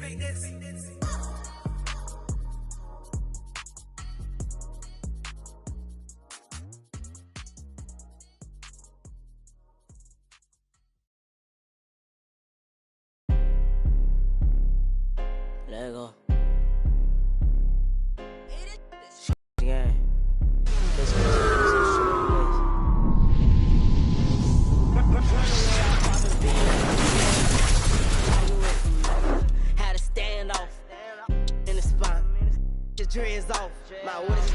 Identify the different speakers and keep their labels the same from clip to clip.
Speaker 1: Let it go. Yeah. Had a standoff in the spine. Your dreads off. My waist.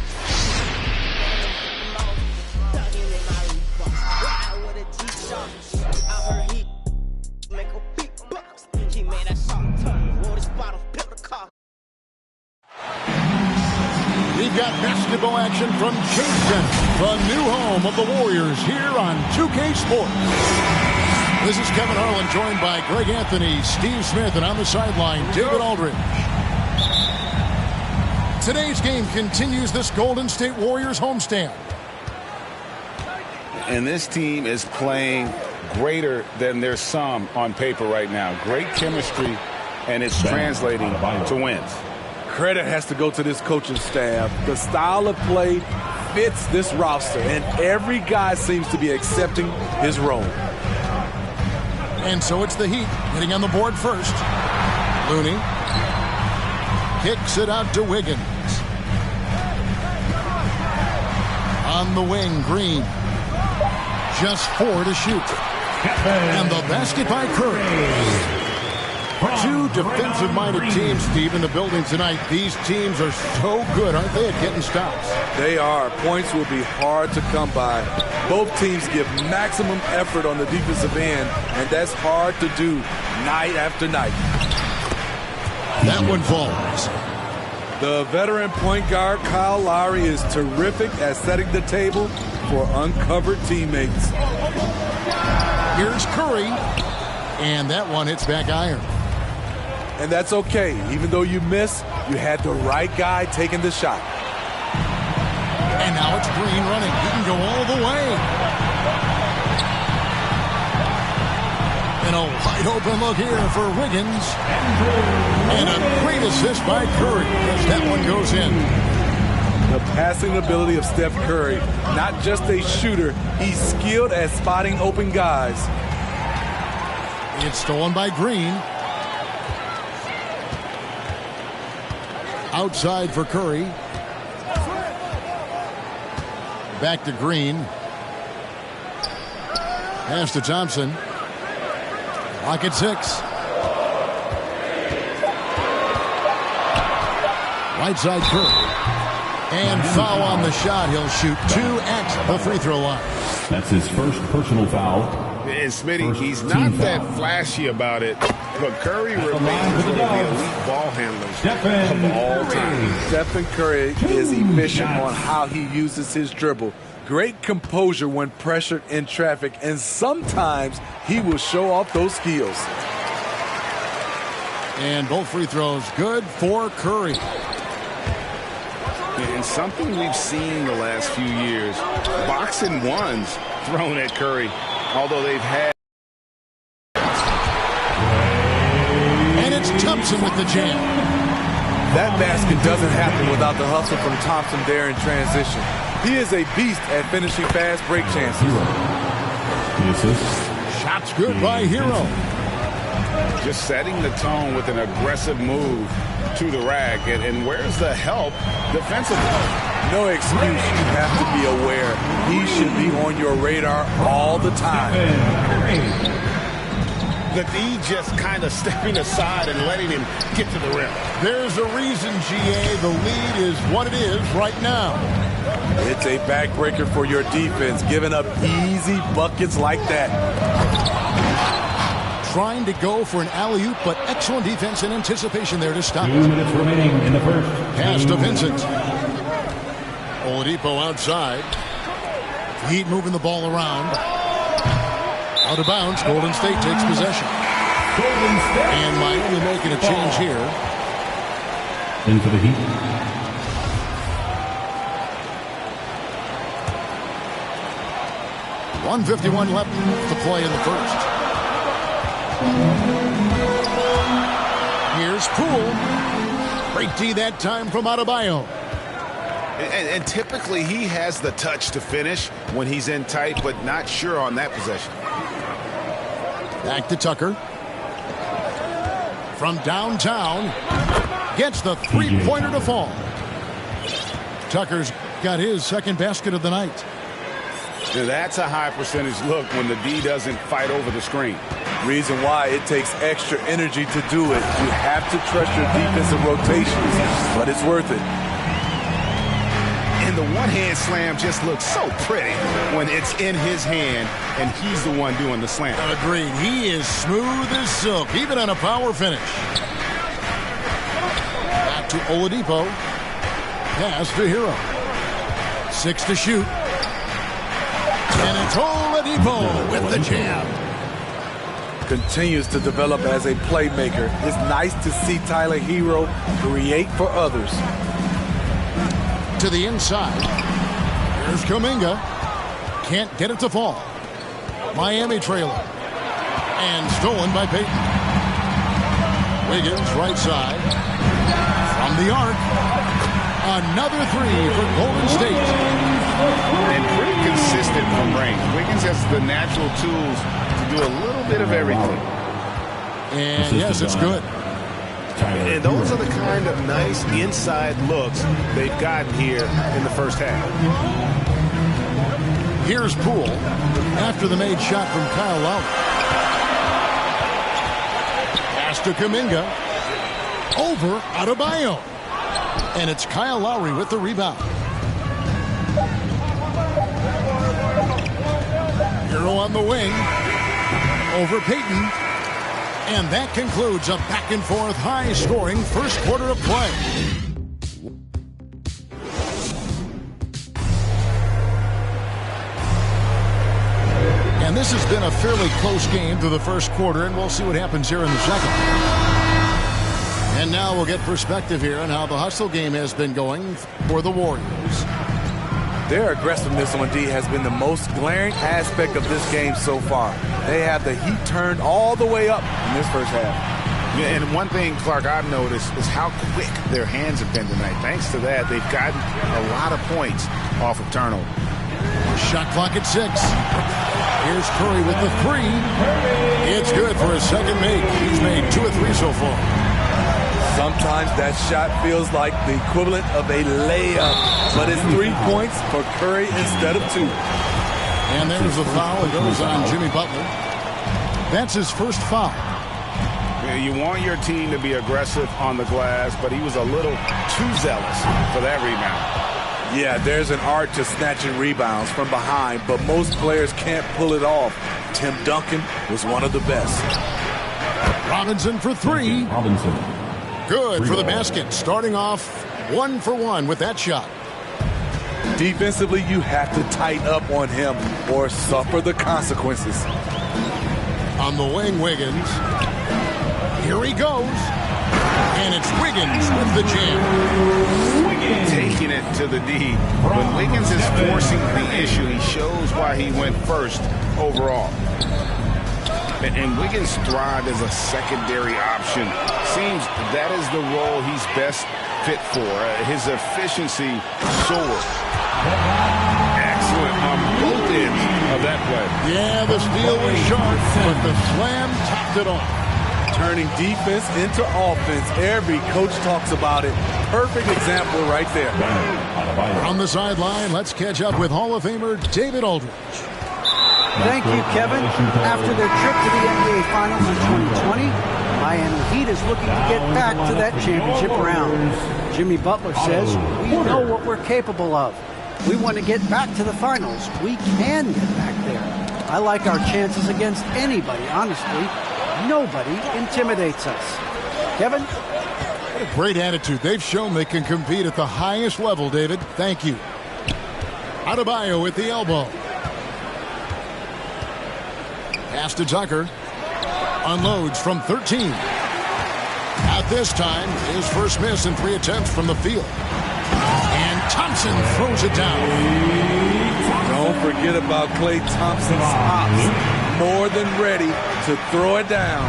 Speaker 1: Thugging in my Reebok. Ride with a G-Shock. I heard he make a beatbox. He made that shot turn. Wore this bottle. Pimp the car.
Speaker 2: We've got basketball action from Chase Center, the new home of the Warriors, here on 2K Sports. This is Kevin Harlan, joined by Greg Anthony, Steve Smith, and on the sideline, David Aldridge. Today's game continues this Golden State Warriors homestand.
Speaker 3: And this team is playing greater than their sum on paper right now. Great chemistry, and it's translating to wins.
Speaker 4: Credit has to go to this coaching staff. The style of play fits this roster, and every guy seems to be accepting his role.
Speaker 2: And so it's the Heat getting on the board first. Looney kicks it out to Wiggins. On the wing, Green. Just 4 to shoot. And the basket by Curry. Two defensive-minded teams, Steve, in the building tonight. These teams are so good, aren't they, at getting stops?
Speaker 4: They are. Points will be hard to come by. Both teams give maximum effort on the defensive end, and that's hard to do night after night.
Speaker 2: That one falls.
Speaker 4: The veteran point guard, Kyle Lowry, is terrific at setting the table for uncovered teammates.
Speaker 2: Here's Curry, and that one hits back iron.
Speaker 4: And that's okay. Even though you miss, you had the right guy taking the shot.
Speaker 2: And now it's Green running. He can go all the way. And a wide open look here for Wiggins. And a great assist by Curry as that one goes in.
Speaker 4: The passing ability of Steph Curry, not just a shooter, he's skilled at spotting open guys.
Speaker 2: It's stolen by Green. Outside for Curry. Back to Green. Pass to Thompson. Lock at 6. Right side Curry. And foul on the shot. He'll shoot 2 at the free throw line.
Speaker 5: That's his first personal foul.
Speaker 3: And Smitty, he's not that flashy about it, but Curry remains one of the elite ball handlers of all time.
Speaker 4: Stephen Curry is efficient on how he uses his dribble. Great composure when pressured in traffic, and sometimes he will show off those skills.
Speaker 2: And both free throws good for Curry.
Speaker 3: And something we've seen the last few years, boxing ones thrown at Curry, although they've had.
Speaker 2: And it's Thompson with the jam.
Speaker 4: That basket doesn't happen without the hustle from Thompson there in transition. He is a beast at finishing fast break chances.
Speaker 2: Shots good by Hero.
Speaker 3: Just setting the tone with an aggressive move to the rack. And where's the help defensively?
Speaker 4: No excuse. You have to be aware. He should be on your radar all the time.
Speaker 3: The D just kind of stepping aside and letting him get to the rim.
Speaker 2: There's a reason, GA, the lead is what it is right now.
Speaker 4: It's a backbreaker for your defense, giving up easy buckets like that.
Speaker 2: Trying to go for an alley-oop, but excellent defense and anticipation there to stop.
Speaker 5: 2 minutes remaining in the first.
Speaker 2: Pass to Vincent. Oladipo outside. Heat moving the ball around. Out of bounds. Golden State takes possession. And Miami making a change here.
Speaker 5: Into the Heat.
Speaker 2: 1:51 left to play in the first. Here's Poole. Great D that time from Adebayo.
Speaker 3: And typically he has the touch to finish when he's in tight, but not sure on that possession.
Speaker 2: Back to Tucker. From downtown. Gets the three-pointer to fall. Tucker's got his second basket of the night.
Speaker 3: That's a high percentage look when the D doesn't fight over the screen.
Speaker 4: Reason why it takes extra energy to do it. You have to trust your defensive rotations, but it's worth it.
Speaker 3: And the one-hand slam just looks so pretty when it's in his hand and he's the one doing the slam.
Speaker 2: Agreed. He is smooth as silk, even on a power finish. Back to Oladipo. Pass to Hero. 6 to shoot. And it's Oladipo with the jam.
Speaker 4: Continues to develop as a playmaker. It's nice to see Tyler Hero create for others.
Speaker 2: To the inside. Here's Kuminga. Can't get it to fall. Miami trailer. And stolen by Payton. Wiggins right side. From the arc. Another three for Golden State.
Speaker 3: And pretty consistent from range. Wiggins has the natural tools to do a little bit of everything.
Speaker 2: And yes, it's good.
Speaker 3: And those are the kind of nice inside looks they've gotten here in the first half.
Speaker 2: Here's Poole after the made shot from Kyle Lowry. Pass to Kuminga. Over Adebayo. And it's Kyle Lowry with the rebound. Hero on the wing. Over Payton. And that concludes a back-and-forth, high-scoring first quarter of play. And this has been a fairly close game through the first quarter, and we'll see what happens here in the second. And now we'll get perspective here on how the hustle game has been going for the Warriors.
Speaker 4: Their aggressiveness on D has been the most glaring aspect of this game so far. They have the heat turned all the way up in this first half.
Speaker 3: Yeah, and one thing, Clark, I've noticed is how quick their hands have been tonight. Thanks to that, they've gotten a lot of points off of turnover.
Speaker 2: Shot clock at 6. Here's Curry with the three. It's good for his second make. He's made 2 of 3 so far.
Speaker 4: Sometimes that shot feels like the equivalent of a layup, but it's 3 points for Curry instead of 2.
Speaker 2: And there's the foul. It goes on Jimmy Butler. That's his first foul.
Speaker 3: You want your team to be aggressive on the glass, but he was a little too zealous for that rebound.
Speaker 4: Yeah, there's an art to snatching rebounds from behind, but most players can't pull it off. Tim Duncan was one of the best.
Speaker 2: Robinson for 3.
Speaker 5: Robinson.
Speaker 2: Good for the basket. Starting off 1 for 1 with that shot.
Speaker 4: Defensively, you have to tighten up on him or suffer the consequences.
Speaker 2: On the wing, Wiggins. Here he goes. And it's Wiggins with the jam.
Speaker 3: Taking it to the D. When Wiggins is forcing the issue, he shows why he went first overall. And Wiggins thrived as a secondary option. Seems that is the role he's best fit for. His efficiency soared. Excellent on both ends of that play.
Speaker 2: Yeah, the steal was sharp, but the slam topped it off.
Speaker 4: Turning defense into offense. Every coach talks about it. Perfect example right there.
Speaker 2: On the sideline, let's catch up with Hall of Famer David Aldridge.
Speaker 6: Thank you, Kevin. After their trip to the NBA Finals in 2020, Miami Heat is looking to get back to that championship round. Jimmy Butler says, we know what we're capable of. We want to get back to the finals. We can get back there. I like our chances against anybody, honestly. Nobody intimidates us. Kevin?
Speaker 2: What a great attitude. They've shown they can compete at the highest level, David. Thank you. Adebayo at the elbow. Pass to Tucker. Unloads from 13. At this time, his first miss in 3 attempts from the field. And Thompson throws it down.
Speaker 4: Don't forget about Klay Thompson's hops. More than ready to throw it down.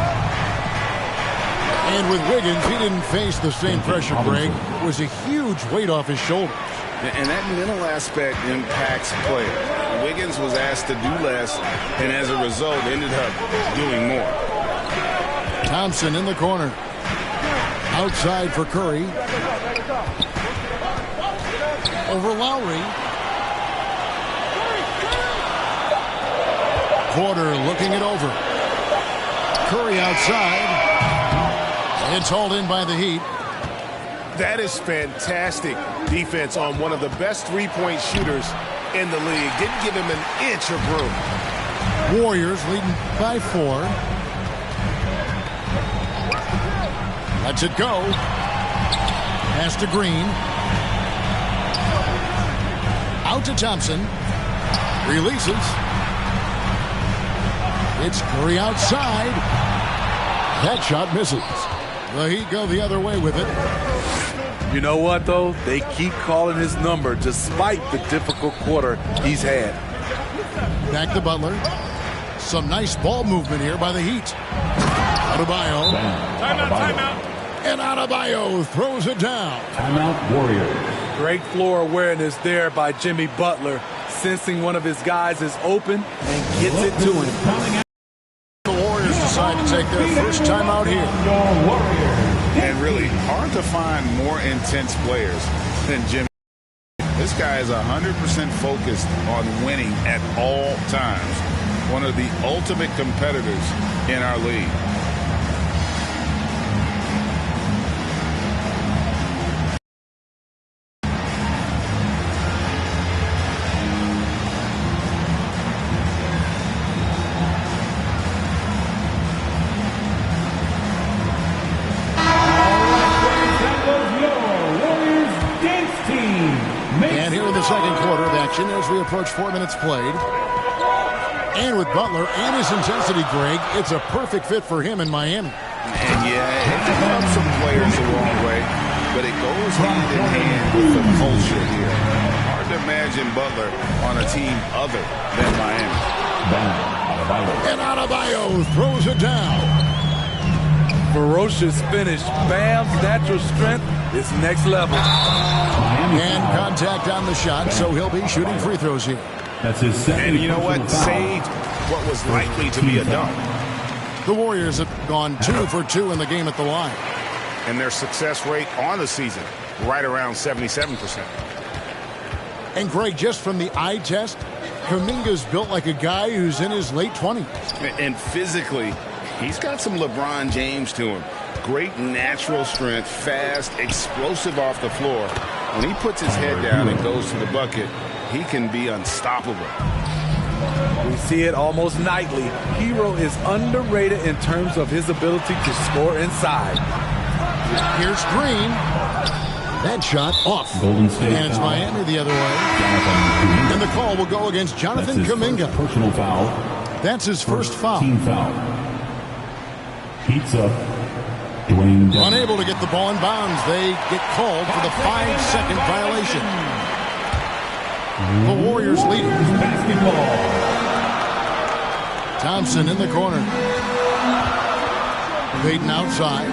Speaker 2: And with Wiggins, he didn't face the same pressure, Greg. It was a huge weight off his shoulders.
Speaker 3: And that mental aspect impacts players. Wiggins was asked to do less, and as a result, ended up doing more.
Speaker 2: Thompson in the corner. Outside for Curry. Over Lowry. Porter looking it over. Curry outside. It's hauled in by the Heat.
Speaker 7: That is fantastic defense on one of the best three-point shooters in the league. Didn't give him an inch of room.
Speaker 2: Warriors leading by 4. Lets it go. Pass to Green. Out to Thompson. Releases. It's Curry outside. That shot misses. The Heat go the other way with it.
Speaker 4: You know what, though? They keep calling his number despite the difficult quarter he's had.
Speaker 2: Back to Butler. Some nice ball movement here by the Heat. Adebayo.
Speaker 7: Timeout.
Speaker 2: And Adebayo throws it down.
Speaker 5: Timeout, Warriors.
Speaker 4: Great floor awareness there by Jimmy Butler, sensing one of his guys is open and gets it to him.
Speaker 2: The Warriors decide to take their first time out here.
Speaker 3: And really hard to find more intense players than Jimmy. This guy is 100% focused on winning at all times. One of the ultimate competitors in our league.
Speaker 2: As we approach 4 minutes played. And with Butler and his intensity, Greg, it's a perfect fit for him in Miami.
Speaker 3: And yeah, it can rub some players the wrong way, but it goes hand in hand with the culture here. Hard to imagine Butler on a team other than Miami.
Speaker 2: And Adebayo throws it down.
Speaker 4: Ferocious finish. Bam's natural strength is next level.
Speaker 2: And contact on the shot, so he'll be shooting free throws here.
Speaker 5: That's his second.
Speaker 3: And you know what? Saved what was likely to be a dunk.
Speaker 2: The Warriors have gone 2 for 2 in the game at the line.
Speaker 3: And their success rate on the season, right around 77%.
Speaker 2: And Greg, just from the eye test, Kuminga's built like a guy who's in his late 20s.
Speaker 3: And physically, he's got some LeBron James to him. Great natural strength, fast, explosive off the floor. When he puts his head down and goes to the bucket, he can be unstoppable.
Speaker 4: We see it almost nightly. Hero is underrated in terms of his ability to score inside.
Speaker 2: Here's Green. That shot off.
Speaker 5: Golden State.
Speaker 2: And it's Miami the other way. And the call will go against Jonathan Kuminga.
Speaker 5: Personal foul.
Speaker 2: That's his first foul.
Speaker 5: Team foul. Heats up. Dwayne Dedmon.
Speaker 2: Unable to get the ball in bounds. They get called for the 5-second violation. The Warriors lead it.
Speaker 5: Basketball.
Speaker 2: Thompson in the corner. Payton outside.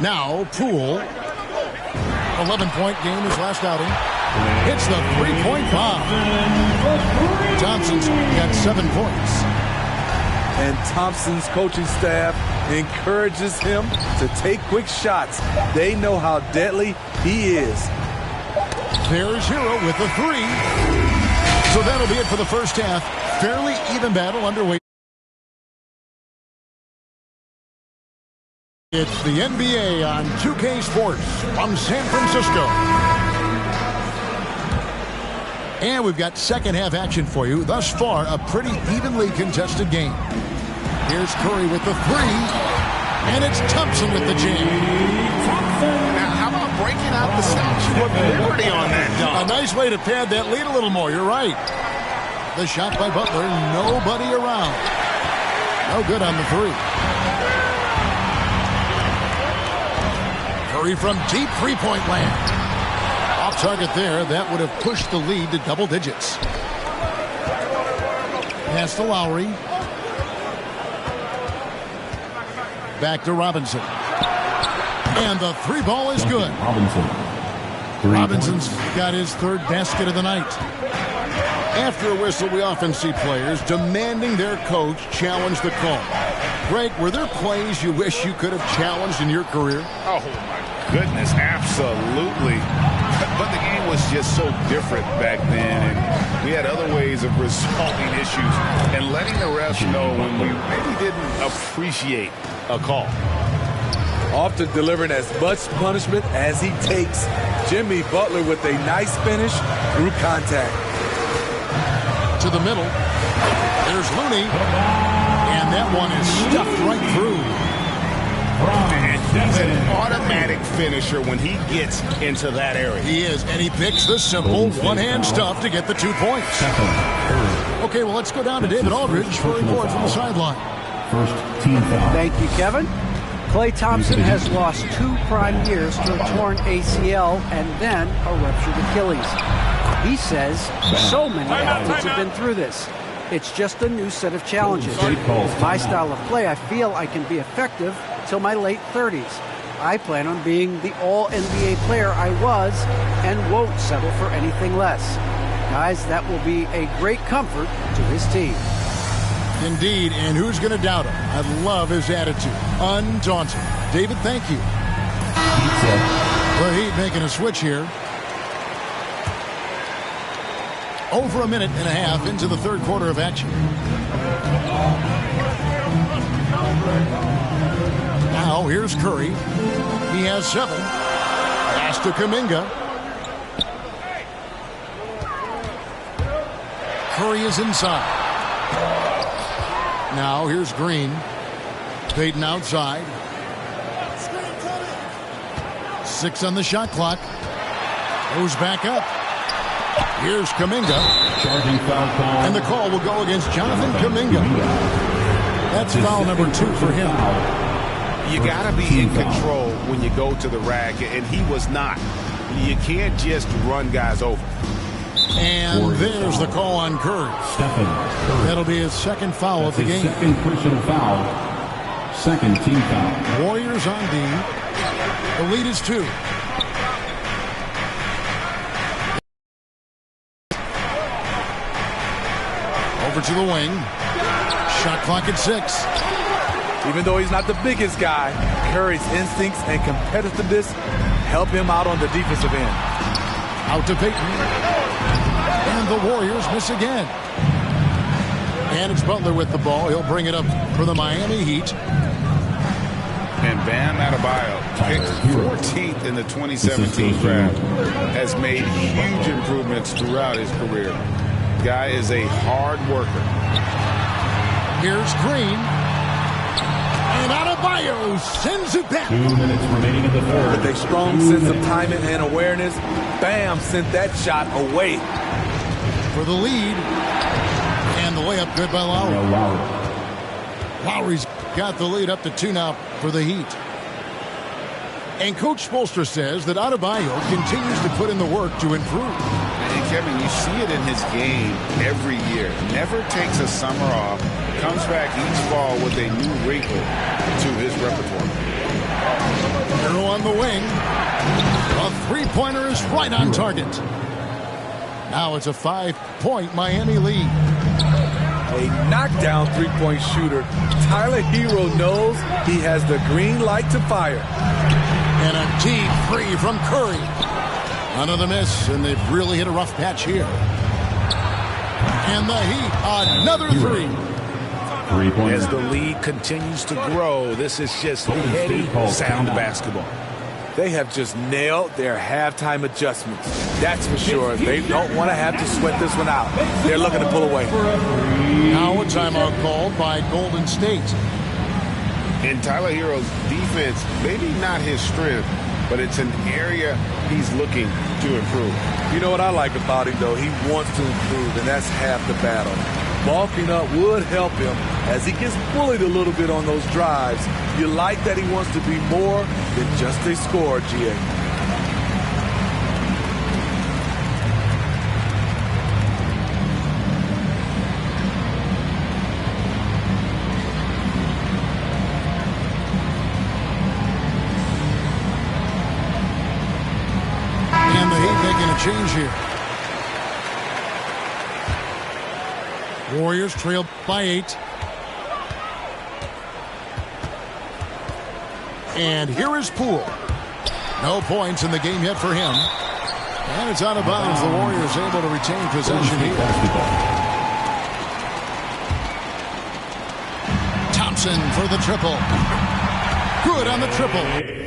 Speaker 2: Now Poole. 11-point game his last outing. Hits the 3-point bomb. Thompson's got 7 points.
Speaker 4: And Thompson's coaching staff encourages him to take quick shots. They know how deadly he is.
Speaker 2: There's Hero with the 3. So that'll be it for the first half. Fairly even battle underway. It's the NBA on 2K Sports from San Francisco. And we've got second half action for you. Thus far, a pretty evenly contested game. Here's Curry with the 3. And it's Thompson with the jam.
Speaker 3: Now, how about breaking out the Statue of Liberty on that dunk?
Speaker 2: A nice way to pad that lead a little more. You're right. The shot by Butler. Nobody around. No good on the 3. Curry from deep three-point land. Off target there. That would have pushed the lead to double digits. Pass to Lowry. back to Robinson. And the three ball is good. Robinson's got his third basket of the night. After a whistle, we often see players demanding their coach challenge the call. Greg, were there plays you wish you could have challenged in your career?
Speaker 3: Oh, my goodness, absolutely. But the game was just so different back then, and we had other ways of resolving issues and letting the refs know when we maybe didn't appreciate a call.
Speaker 4: Often delivering as much punishment as he takes. Jimmy Butler with a nice finish through contact.
Speaker 2: To the middle. There's Looney. And that one is stuffed right through.
Speaker 3: And he's an automatic finisher when he gets into that area.
Speaker 2: He is, and he picks the simple one-hand stuff to get the 2 points. Okay, well, let's go down to David Aldridge for a report from the sideline.
Speaker 5: First team foul.
Speaker 6: Thank you, Kevin. Klay Thompson has lost 2 prime years to a torn ACL and then a ruptured Achilles. He says so many athletes have been through this. It's just a new set of challenges. My style of play, I feel I can be effective till my late 30s. I plan on being the all-NBA player I was and won't settle for anything less. Guys, that will be a great comfort to his team.
Speaker 2: Indeed, and who's going to doubt him? I love his attitude. Undaunted. David, thank you. The Heat making a switch here. Over a minute and a half into the third quarter of action. Now here's Curry. He has 7. Pass to Kuminga. Curry is inside. Now here's Green. Payton outside. 6 on the shot clock. Goes back up. Here's Kuminga. And the call will go against Jonathan Kuminga. That's foul number 2 for him.
Speaker 3: You got to be in control when you go to the rack, and he was not. You can't just run guys over.
Speaker 2: And there's the call on Curry. That'll be his second foul of the game.
Speaker 5: Second personal foul. Second team foul.
Speaker 2: Warriors on D. The lead is 2. Over to the wing. Shot clock at 6.
Speaker 4: Even though he's not the biggest guy, Curry's instincts and competitiveness help him out on the defensive end.
Speaker 2: Out to Payton. And the Warriors miss again. And it's Butler with the ball. He'll bring it up for the Miami Heat.
Speaker 3: And Bam Adebayo, picked 14th in the 2017 draft, has made huge improvements throughout his career. Guy is a hard worker.
Speaker 2: Here's Green. And Adebayo sends it back.
Speaker 5: 2 minutes remaining in the third.
Speaker 4: With a strong sense of timing and awareness, Bam sent that shot away.
Speaker 2: For the lead. And the layup good by Lowry. Lowry's got the lead up to 2 now for the Heat. And Coach Spoelstra says that Adebayo continues to put in the work to improve.
Speaker 3: And Kevin, you see it in his game every year. Never takes a summer off. Comes back each fall with a new wrinkle to his repertoire.
Speaker 2: Hero on the wing. A three-pointer is right on target. Now it's a 5-point Miami lead.
Speaker 4: A knockdown three-point shooter. Tyler Hero knows he has the green light to fire.
Speaker 2: And a deep three from Curry. Another miss, and they've really hit a rough patch here. And the Heat, another 3.
Speaker 3: As the lead continues to grow, this is just heady, sound basketball.
Speaker 4: They have just nailed their halftime adjustments. That's for sure. They don't want to have to sweat this one out. They're looking to pull away.
Speaker 2: Now a timeout called by Golden State.
Speaker 3: In Tyler Hero's defense, maybe not his strength, but it's an area he's looking to improve.
Speaker 4: You know what I like about him, though? He wants to improve, and that's half the battle. Bulking up would help him as he gets bullied a little bit on those drives. You like that he wants to be more than just a scorer, G.A.
Speaker 2: change here. Warriors trail by 8. And here is Poole. No points in the game yet for him. And it's out of bounds. The Warriors able to retain possession here. Thompson for the triple. Good on the triple.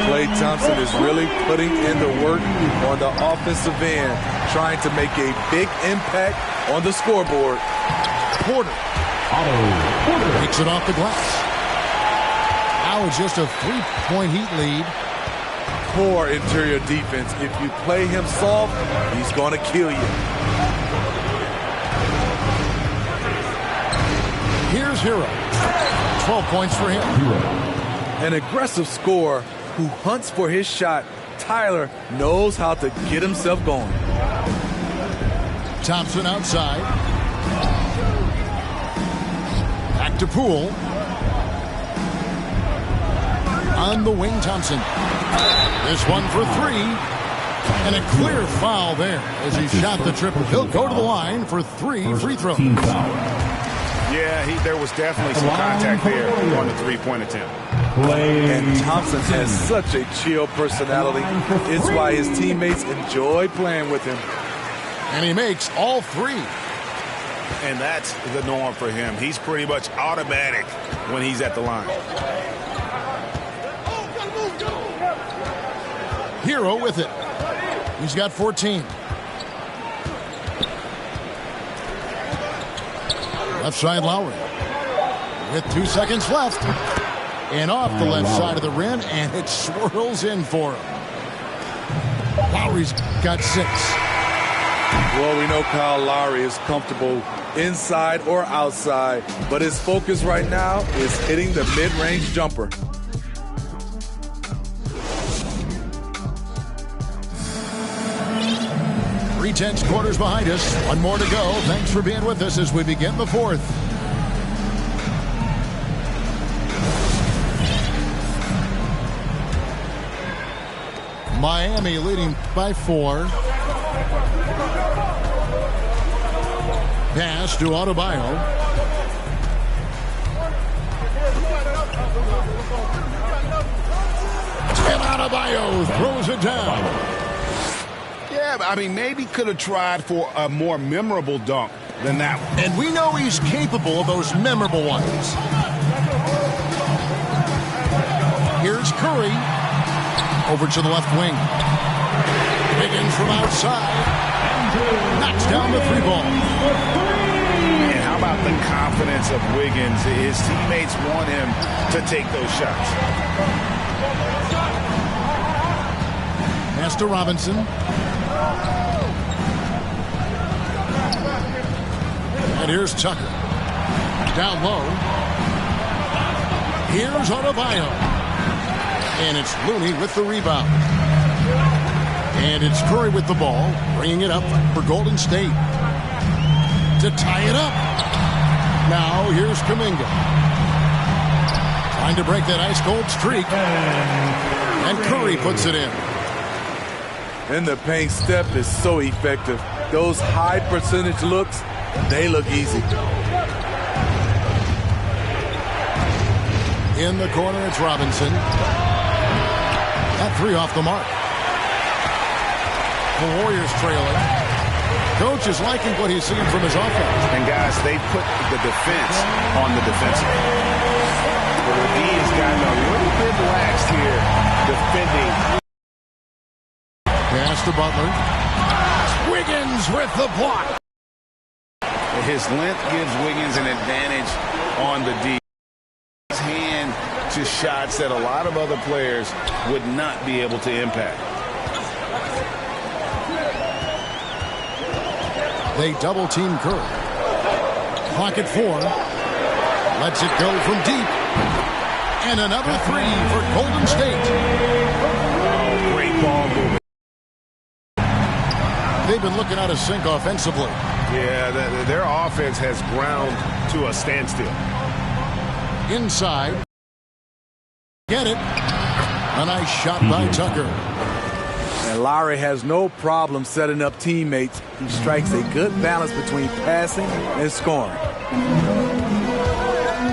Speaker 4: Klay Thompson is really putting in the work on the offensive end, trying to make a big impact on the scoreboard.
Speaker 2: Porter takes it off the glass. Now it's just a 3-point Heat lead.
Speaker 4: Poor interior defense. If you play him soft, he's going to kill you.
Speaker 2: Here's Hero. 12 points for him.
Speaker 4: An aggressive scorer who hunts for his shot. Tyler knows how to get himself going.
Speaker 2: Thompson outside. Back to Poole. On the wing, Thompson. This one for 3. And a clear foul there as he shot the triple. He'll go to the line for 3 free throws.
Speaker 3: Yeah, there was definitely some contact there on the three-point attempt.
Speaker 4: And Thompson has such a chill personality. It's why his teammates enjoy playing with him.
Speaker 2: And he makes all 3.
Speaker 3: And that's the norm for him. He's pretty much automatic when he's at the line.
Speaker 2: Hero with it. He's got 14. Left side Lowry. With 2 seconds left. And off the left side of the rim, and it swirls in for him. Lowry's got 6.
Speaker 4: Well, we know Kyle Lowry is comfortable inside or outside, but his focus right now is hitting the mid-range jumper.
Speaker 2: Three-tenths quarters behind us. One more to go. Thanks for being with us as we begin the 4th. Miami leading by 4. Pass to Adebayo. And Adebayo throws it down.
Speaker 3: Yeah, I mean, maybe could have tried for a more memorable dunk than that one.
Speaker 2: And we know he's capable of those memorable ones. Here's Curry. Over to the left wing. Wiggins from outside. Knocks down the 3 ball.
Speaker 3: And how about the confidence of Wiggins? His teammates want him to take those shots.
Speaker 2: Pass to Robinson. And here's Tucker. Down low. Here's Adebayo. And it's Looney with the rebound. And it's Curry with the ball, bringing it up for Golden State. To tie it up. Now here's Kuminga. Trying to break that ice-cold streak. And Curry puts it in.
Speaker 4: And the paint step is so effective. Those high percentage looks, they look easy.
Speaker 2: In the corner, it's Robinson. That 3 off the mark. The Warriors trailing. Coach is liking what he's seeing from his offense.
Speaker 3: And guys, they put the defense on the defensive. Well, the D has gotten a little bit lax here defending.
Speaker 2: Pass to Butler. Wiggins with the block.
Speaker 3: His length gives Wiggins an advantage on the D. His hand to shots that a lot of other players would not be able to impact.
Speaker 2: They double team Curry. Clock at 4. Lets it go from deep. And another three for Golden State.
Speaker 3: Oh, great ball movement.
Speaker 2: They've been looking out of sync offensively.
Speaker 7: Yeah, their offense has ground to a standstill.
Speaker 2: Inside. Get it. A nice shot by Tucker.
Speaker 4: And Lowry has no problem setting up teammates. He strikes a good balance between passing and scoring.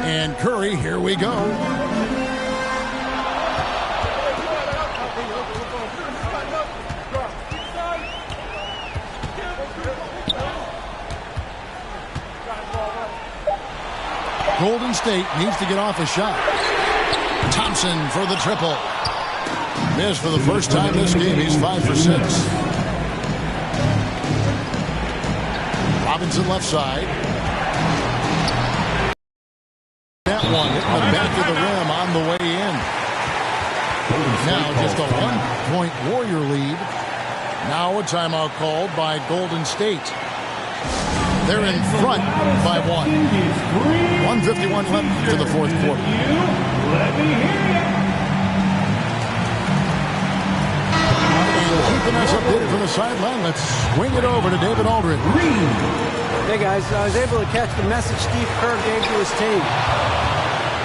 Speaker 2: And Curry, here we go. Golden State needs to get off a shot. Thompson for the triple. Missed for the first time this game. He's 5 for 6. Robinson left side. That one hitting the back of the rim on the way in. Now just a 1-point Warrior lead. Now a timeout called by Golden State. They're in front by 1. 1:51 left to the fourth quarter. And keeping us updated from the sideline, let's swing it over to David Aldridge.
Speaker 6: Hey guys, I was able to catch the message Steve Kerr gave to his team.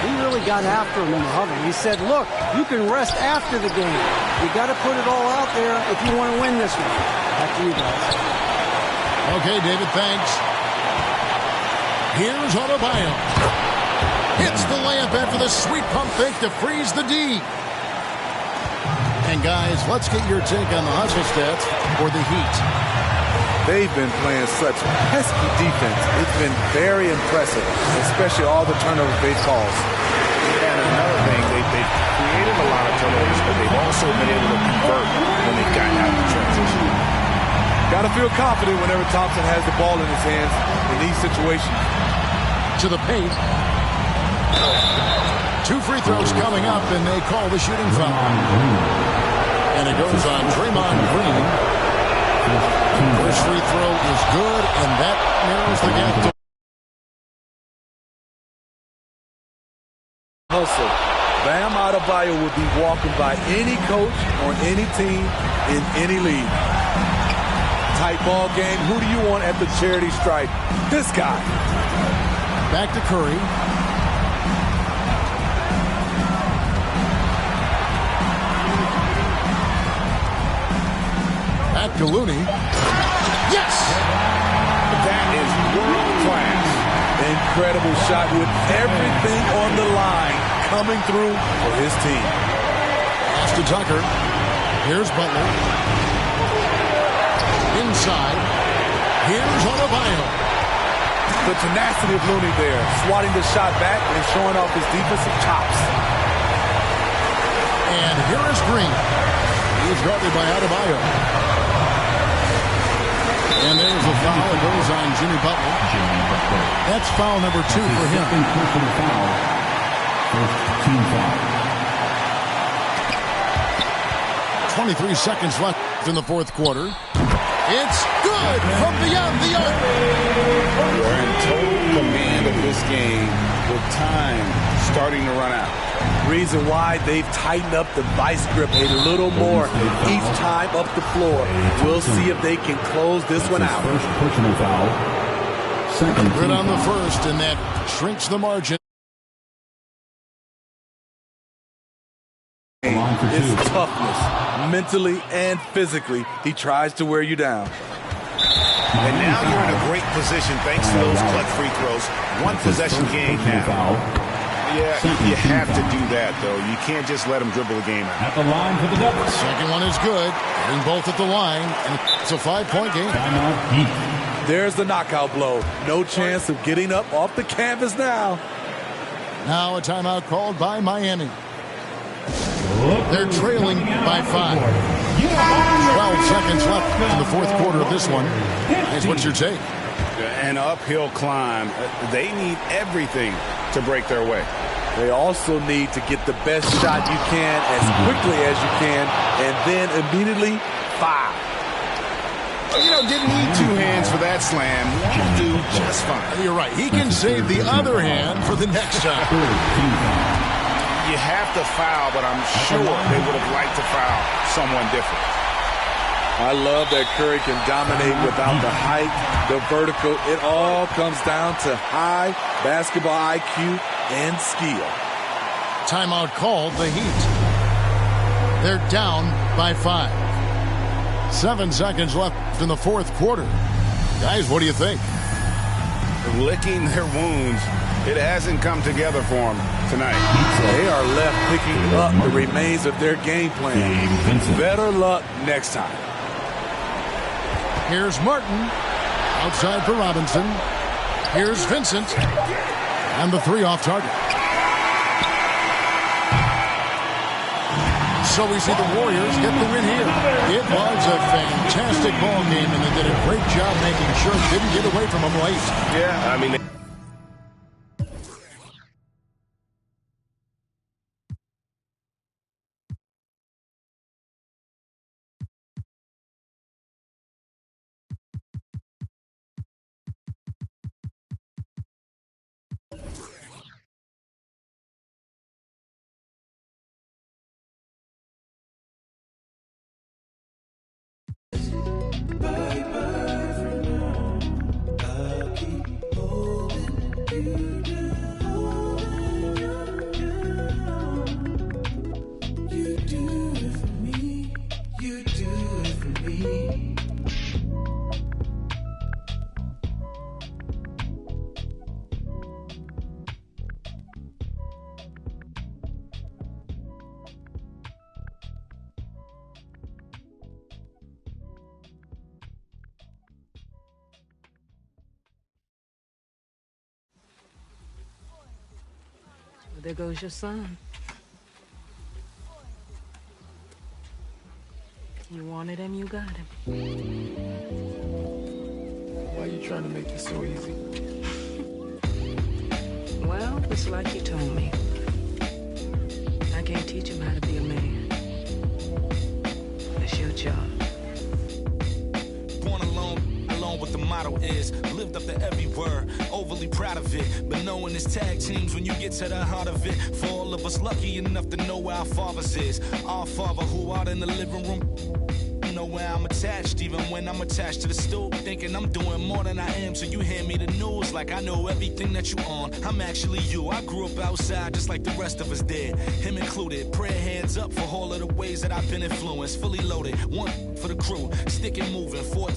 Speaker 6: He really got after him in the huddle. He said, look, you can rest after the game. You got to put it all out there if you want to win this one. Back to you guys.
Speaker 2: Okay, David, thanks. Here's Adebayo. Hits the layup after the sweet pump fake to freeze the D. And guys, let's get your take on the hustle stats for the Heat.
Speaker 4: They've been playing such pesky defense. It's been very impressive, especially all the turnovers they've caused.
Speaker 3: And another thing, they've created a lot of turnovers, but they've also been able to convert when they've gotten out of the transition.
Speaker 4: Got to feel confident whenever Thompson has the ball in his hands in these situations.
Speaker 2: To the paint. 2 free throws coming up, and they call the shooting foul. And it goes on Draymond Green. First free throw is good, and that narrows the gap to
Speaker 4: hustle. Bam Adebayo would be walking by any coach on any team in any league. Tight ball game. Who do you want at the charity stripe? This guy.
Speaker 2: Back to Curry. Back to Looney. Yes!
Speaker 3: That is world class.
Speaker 4: Incredible shot with everything on the line coming through for his team.
Speaker 2: Pass to Tucker. Here's Butler. Inside. Here's Adebayo.
Speaker 4: The tenacity of Looney there, swatting the shot back and showing off his defensive chops.
Speaker 2: And here is Green. He's guarded by Adebayo. And there's a foul. It goes on Jimmy Butler. That's foul number 2 for him.
Speaker 5: First team foul.
Speaker 2: 23 seconds left in the fourth quarter. It's good from beyond the arc.
Speaker 3: They're in total command of this game with time starting to run out.
Speaker 4: Reason why they've tightened up the vice grip a little more each time up the floor. We'll see if they can close this one out.
Speaker 5: First personal foul. Second
Speaker 2: Good on the first, and that shrinks the margin.
Speaker 4: It's toughness, mentally and physically. He tries to wear you down.
Speaker 7: And now you're in a great position thanks to those clutch free throws. One possession game now. Yeah, you have to do that, though. You can't just let them dribble the game out.
Speaker 5: At the line for the Devils.
Speaker 2: Second one is good. Getting both at the line, and it's a 5-point game.
Speaker 5: Timeout Heat.
Speaker 4: There's the knockout blow. No chance of getting up off the canvas now.
Speaker 2: Now a timeout called by Miami. They're trailing by 5. 12 seconds left in the fourth quarter of this one. Here's what's your take?
Speaker 3: An uphill climb. They need everything to break their way.
Speaker 4: They also need to get the best shot you can as quickly as you can, and then immediately foul.
Speaker 3: You know, didn't need 2 hands for that slam. Won't do just fine.
Speaker 2: You're right. He can save the other hand for the next time.
Speaker 3: You have to foul, but I'm sure they would have liked to foul someone different.
Speaker 4: I love that Curry can dominate without the height, the vertical. It all comes down to high basketball IQ and skill.
Speaker 2: Timeout called, the Heat. They're down by 5. 7 seconds left in the fourth quarter. Guys, what do you think?
Speaker 3: Licking their wounds. It hasn't come together for them tonight.
Speaker 4: They are left picking up the remains of their game plan. Better luck next time.
Speaker 2: Here's Martin. Outside for Robinson. Here's Vincent. And the 3 off target. So we see the Warriors get the win here. It was a fantastic ball game, and they did a great job making sure it didn't get away from them late.
Speaker 7: Yeah, I mean...
Speaker 8: There goes your son. You wanted him, you got him.
Speaker 9: Why are you trying to make this so easy?
Speaker 8: Well, it's like you told me. I can't teach him how to be a man. It's your job.
Speaker 10: Born alone what the motto is. Lived up to every word, overly proud of it. But knowing it's tag teams when you get to the heart of it. For all of us lucky enough to know where our fathers is. Our father who out in the living room. Know where I'm attached, even when I'm attached to the stool. Thinking I'm doing more than I am, so you hand me the news like I know everything that you on. I'm actually you. I grew up outside just like the rest of us did, him included. Prayer hands up for all of the ways that I've been influenced. Fully loaded, one for the crew, sticking moving, 4